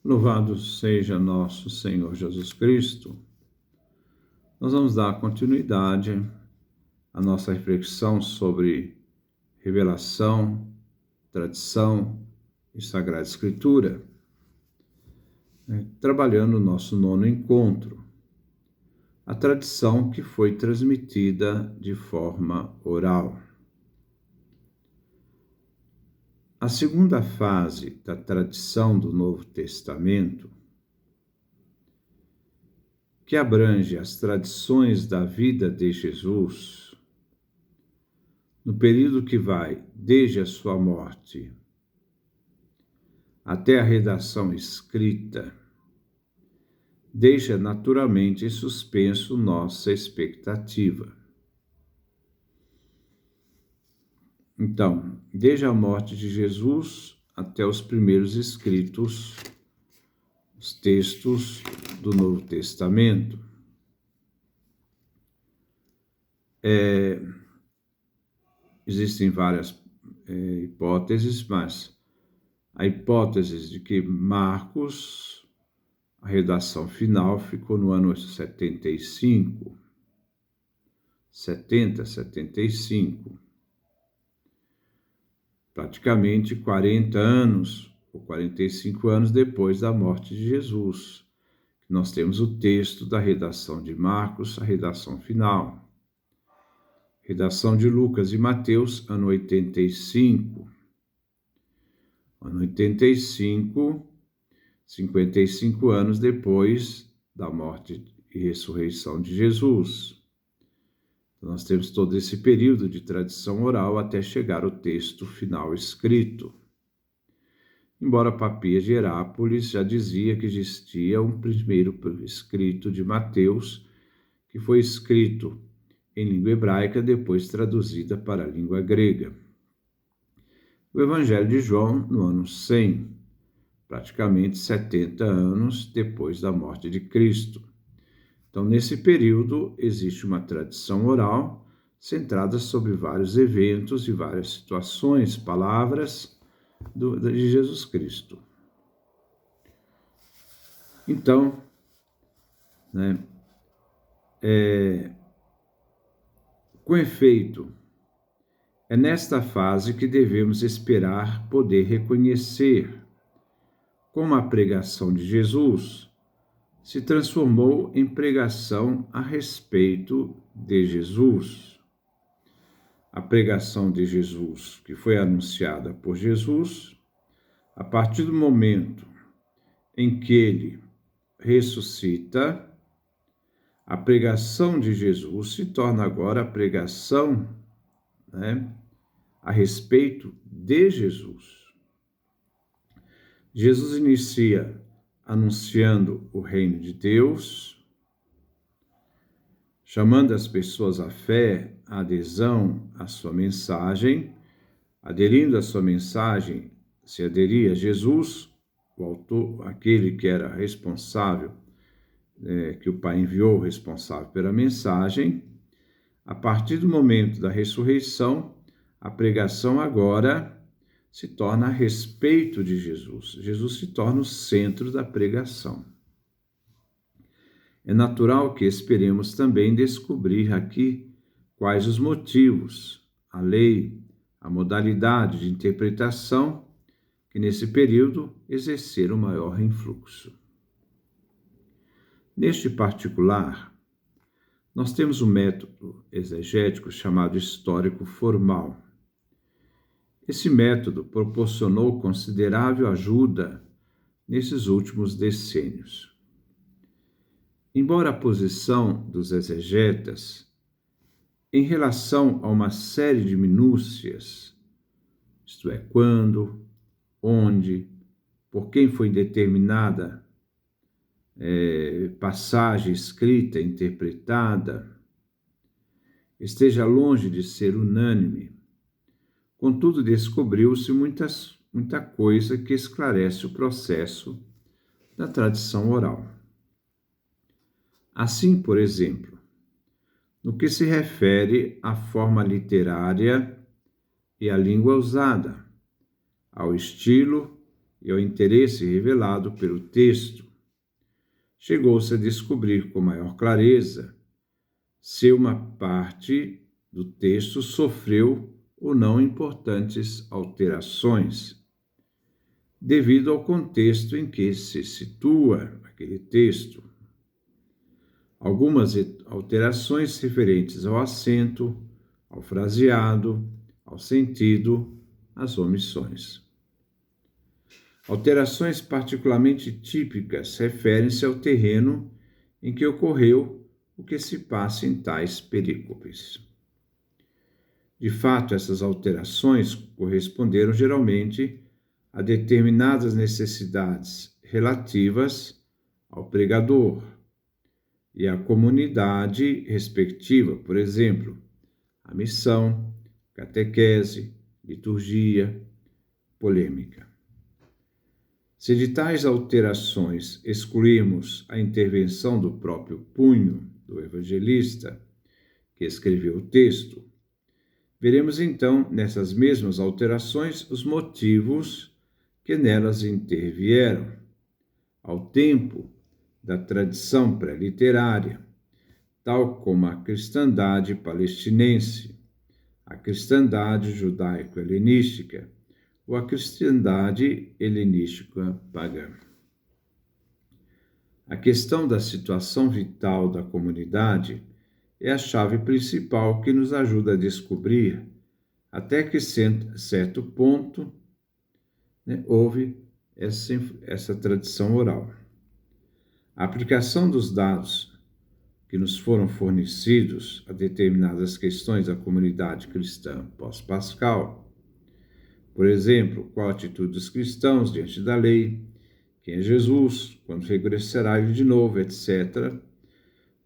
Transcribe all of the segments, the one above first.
Louvado seja nosso Senhor Jesus Cristo. Nós vamos dar continuidade à nossa reflexão sobre revelação, tradição e Sagrada Escritura, trabalhando o nosso nono encontro, a tradição que foi transmitida de forma oral. A segunda fase da tradição do Novo Testamento, que abrange as tradições da vida de Jesus, no período que vai desde a sua morte até a redação escrita, deixa naturalmente em suspenso nossa expectativa. Então, desde a morte de Jesus até os primeiros escritos, os textos do Novo Testamento. Existem várias hipóteses, mas a hipótese de que Marcos, a redação final, ficou no ano 75, praticamente 40 anos, ou 45 anos depois da morte de Jesus. Nós temos o texto da redação de Marcos, a redação final. Redação de Lucas e Mateus, ano 85. Ano 85, 55 anos depois da morte e ressurreição de Jesus. Então, nós temos todo esse período de tradição oral até chegar ao texto final escrito. Embora Papias de Herápolis já dizia que existia um primeiro escrito de Mateus, que foi escrito em língua hebraica, depois traduzida para a língua grega. O Evangelho de João, no ano 100, praticamente 70 anos depois da morte de Cristo. Então, nesse período, existe uma tradição oral centrada sobre vários eventos e várias situações, palavras de Jesus Cristo. Então, com efeito, é nesta fase que devemos esperar poder reconhecer como a pregação de Jesus se transformou em pregação a respeito de Jesus. A pregação de Jesus, que foi anunciada por Jesus, a partir do momento em que ele ressuscita, a pregação de Jesus se torna agora a pregação a respeito de Jesus. Jesus inicia anunciando o reino de Deus, chamando as pessoas à fé, à adesão à sua mensagem, aderindo à sua mensagem, se aderir a Jesus, o autor, aquele que era responsável, que o Pai enviou responsável pela mensagem. A partir do momento da ressurreição, a pregação agora se torna a respeito de Jesus. Jesus se torna o centro da pregação. É natural que esperemos também descobrir aqui quais os motivos, a lei, a modalidade de interpretação que nesse período exerceram maior influxo. Neste particular, nós temos um método exegético chamado histórico formal. Esse método proporcionou considerável ajuda nesses últimos decênios. Embora a posição dos exegetas em relação a uma série de minúcias, isto é, quando, onde, por quem foi determinada passagem escrita, interpretada, esteja longe de ser unânime, contudo, descobriu-se muita coisa que esclarece o processo da tradição oral. Assim, por exemplo, no que se refere à forma literária e à língua usada, ao estilo e ao interesse revelado pelo texto, chegou-se a descobrir com maior clareza se uma parte do texto sofreu ou não importantes alterações, devido ao contexto em que se situa aquele texto. Algumas alterações referentes ao acento, ao fraseado, ao sentido, às omissões. Alterações particularmente típicas referem-se ao terreno em que ocorreu o que se passa em tais perícopes. De fato, essas alterações corresponderam geralmente a determinadas necessidades relativas ao pregador e à comunidade respectiva, por exemplo, a missão, catequese, liturgia, polêmica. Se de tais alterações excluirmos a intervenção do próprio punho do evangelista, que escreveu o texto, veremos então nessas mesmas alterações os motivos que nelas intervieram, ao tempo da tradição pré-literária, tal como a cristandade palestinense, a cristandade judaico-helenística ou a cristandade helenística pagã. A questão da situação vital da comunidade é a chave principal que nos ajuda a descobrir até que certo ponto houve essa tradição oral. A aplicação dos dados que nos foram fornecidos a determinadas questões da comunidade cristã pós-pascal, por exemplo, qual a atitude dos cristãos diante da lei, quem é Jesus, quando regressará ele de novo, etc.,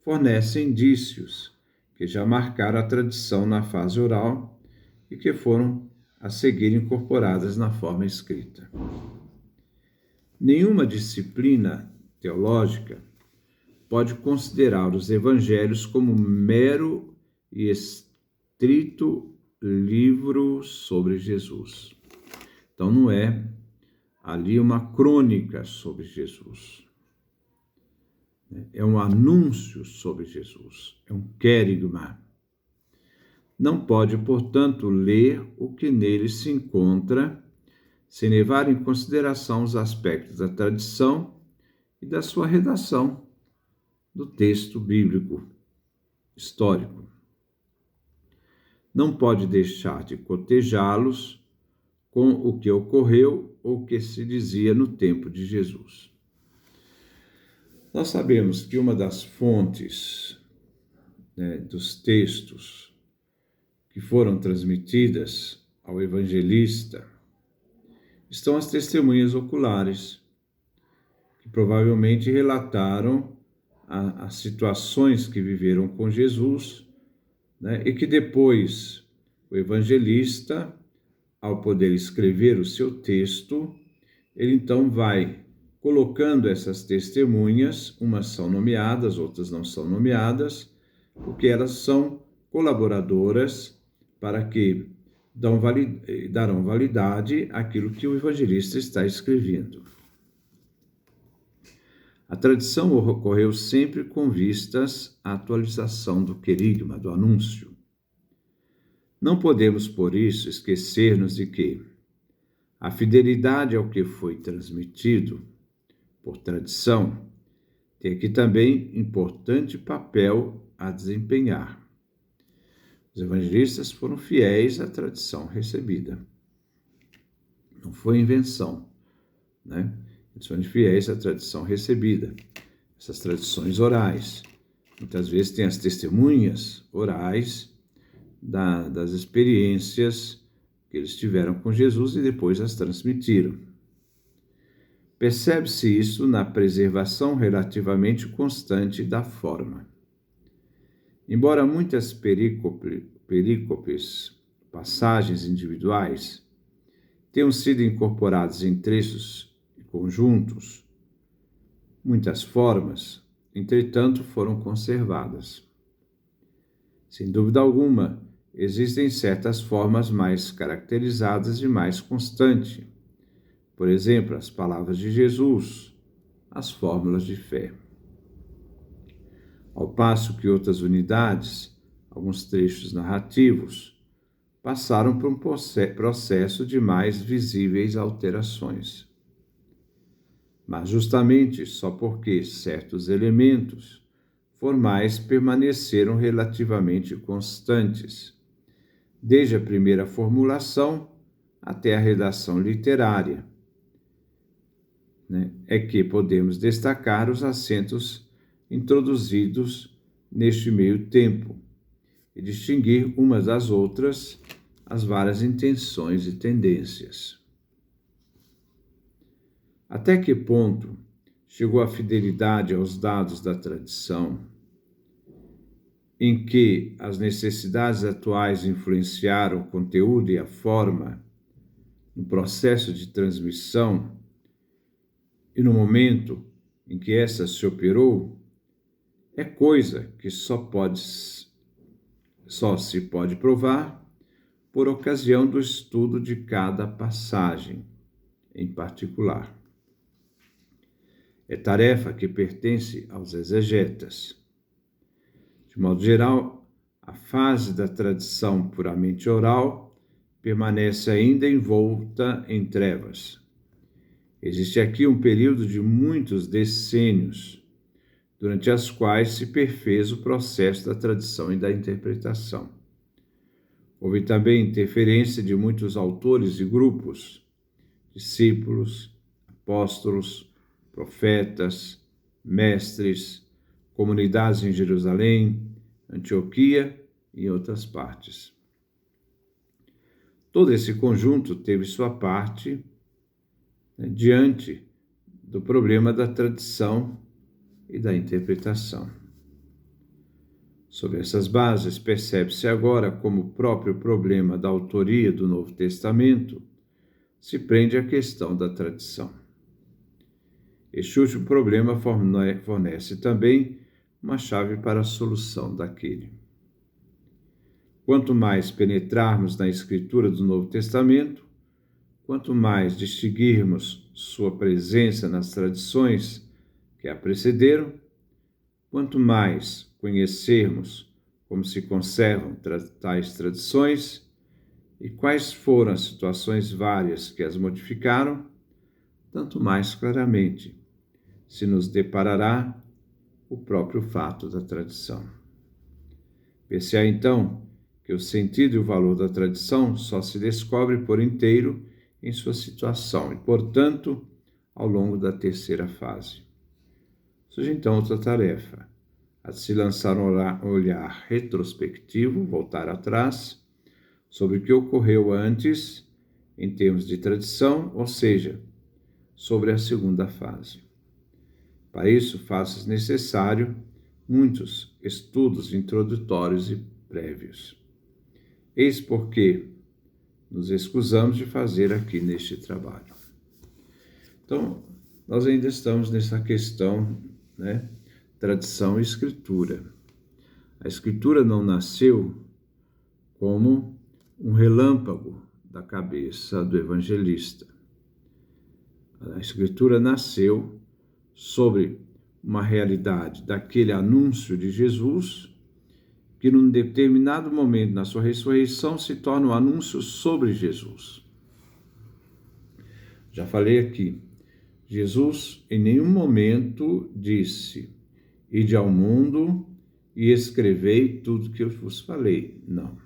fornece indícios que já marcaram a tradição na fase oral e que foram a seguir incorporadas na forma escrita. Nenhuma disciplina teológica pode considerar os evangelhos como mero e estrito livro sobre Jesus. Então não é ali uma crônica sobre Jesus. É um anúncio sobre Jesus, é um querigma. Não pode, portanto, ler o que nele se encontra sem levar em consideração os aspectos da tradição e da sua redação do texto bíblico histórico. Não pode deixar de cotejá-los com o que ocorreu ou o que se dizia no tempo de Jesus. Nós sabemos que uma das fontes dos textos que foram transmitidas ao evangelista estão as testemunhas oculares, que provavelmente relataram as situações que viveram com Jesus, e que depois o evangelista, ao poder escrever o seu texto, ele então vai colocando essas testemunhas, umas são nomeadas, outras não são nomeadas, porque elas são colaboradoras para que darão validade àquilo que o evangelista está escrevendo. A tradição ocorreu sempre com vistas à atualização do querigma, do anúncio. Não podemos, por isso, esquecer-nos de que a fidelidade ao que foi transmitido por tradição tem aqui também importante papel a desempenhar. Os evangelistas foram fiéis à tradição recebida. Não foi invenção, Eles foram fiéis à tradição recebida. Essas tradições orais. Muitas vezes tem as testemunhas orais das experiências que eles tiveram com Jesus e depois as transmitiram. Percebe-se isso na preservação relativamente constante da forma. Embora muitas perícopes, passagens individuais, tenham sido incorporadas em trechos e conjuntos, muitas formas, entretanto, foram conservadas. Sem dúvida alguma, existem certas formas mais caracterizadas e mais constantes, por exemplo, as palavras de Jesus, as fórmulas de fé. Ao passo que outras unidades, alguns trechos narrativos, passaram por um processo de mais visíveis alterações. Mas justamente só porque certos elementos formais permaneceram relativamente constantes, desde a primeira formulação até a redação literária, é que podemos destacar os acentos introduzidos neste meio tempo e distinguir umas das outras as várias intenções e tendências. Até que ponto chegou a fidelidade aos dados da tradição, em que as necessidades atuais influenciaram o conteúdo e a forma no processo de transmissão e no momento em que essa se operou, é coisa que só se pode provar por ocasião do estudo de cada passagem em particular. É tarefa que pertence aos exegetas. De modo geral, a fase da tradição puramente oral permanece ainda envolta em trevas. Existe aqui um período de muitos decênios, durante as quais se perfez o processo da tradição e da interpretação. Houve também interferência de muitos autores e grupos, discípulos, apóstolos, profetas, mestres, comunidades em Jerusalém, Antioquia e em outras partes. Todo esse conjunto teve sua parte diante do problema da tradição e da interpretação. Sobre essas bases, percebe-se agora como o próprio problema da autoria do Novo Testamento se prende à questão da tradição. Este último problema fornece também uma chave para a solução daquele. Quanto mais penetrarmos na Escritura do Novo Testamento, quanto mais distinguirmos sua presença nas tradições que a precederam, quanto mais conhecermos como se conservam tais tradições e quais foram as situações várias que as modificaram, tanto mais claramente se nos deparará o próprio fato da tradição. Ver-se-á então que o sentido e o valor da tradição só se descobre por inteiro em sua situação e, portanto, ao longo da terceira fase. Surge então outra tarefa, a de se lançar um olhar retrospectivo, voltar atrás, sobre o que ocorreu antes, em termos de tradição, ou seja, sobre a segunda fase. Para isso, faz-se necessário muitos estudos introdutórios e prévios. Eis porque nos excusamos de fazer aqui neste trabalho. Então, nós ainda estamos nessa questão, tradição e escritura. A escritura não nasceu como um relâmpago da cabeça do evangelista. A escritura nasceu sobre uma realidade daquele anúncio de Jesus, que num determinado momento na sua ressurreição se torna um anúncio sobre Jesus. Já falei aqui, Jesus em nenhum momento disse: ide ao mundo e escrevei tudo que eu vos falei. Não.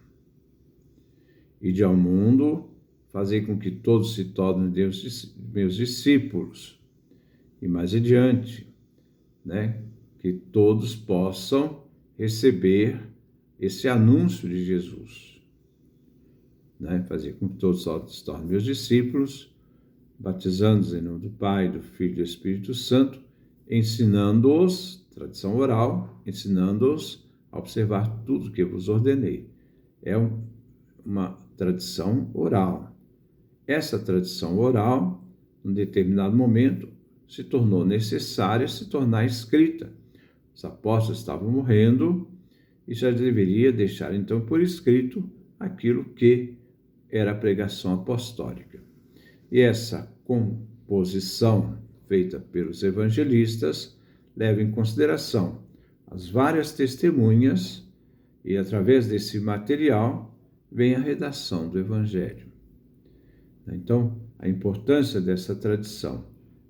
Ide ao mundo, fazei com que todos se tornem meus discípulos. E mais adiante, que todos possam receber esse anúncio de Jesus. Fazer com que todos se tornem meus discípulos, batizando-os em nome do Pai, do Filho e do Espírito Santo, ensinando-os, tradição oral, ensinando-os a observar tudo que eu vos ordenei. É uma tradição oral. Essa tradição oral, em determinado momento, se tornou necessária se tornar escrita. Os apóstolos estavam morrendo e já deveria deixar então por escrito aquilo que era a pregação apostólica. E essa composição feita pelos evangelistas leva em consideração as várias testemunhas e, através desse material, vem a redação do Evangelho. Então, a importância dessa tradição.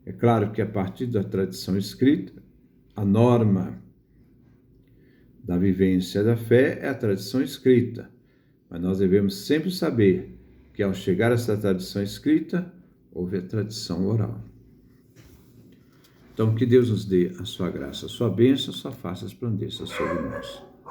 É claro que a partir da tradição escrita, a norma da vivência da fé é a tradição escrita, mas nós devemos sempre saber que ao chegar a essa tradição escrita, houve a tradição oral. Então, que Deus nos dê a sua graça, a sua bênção, a sua face resplandeça sobre nós.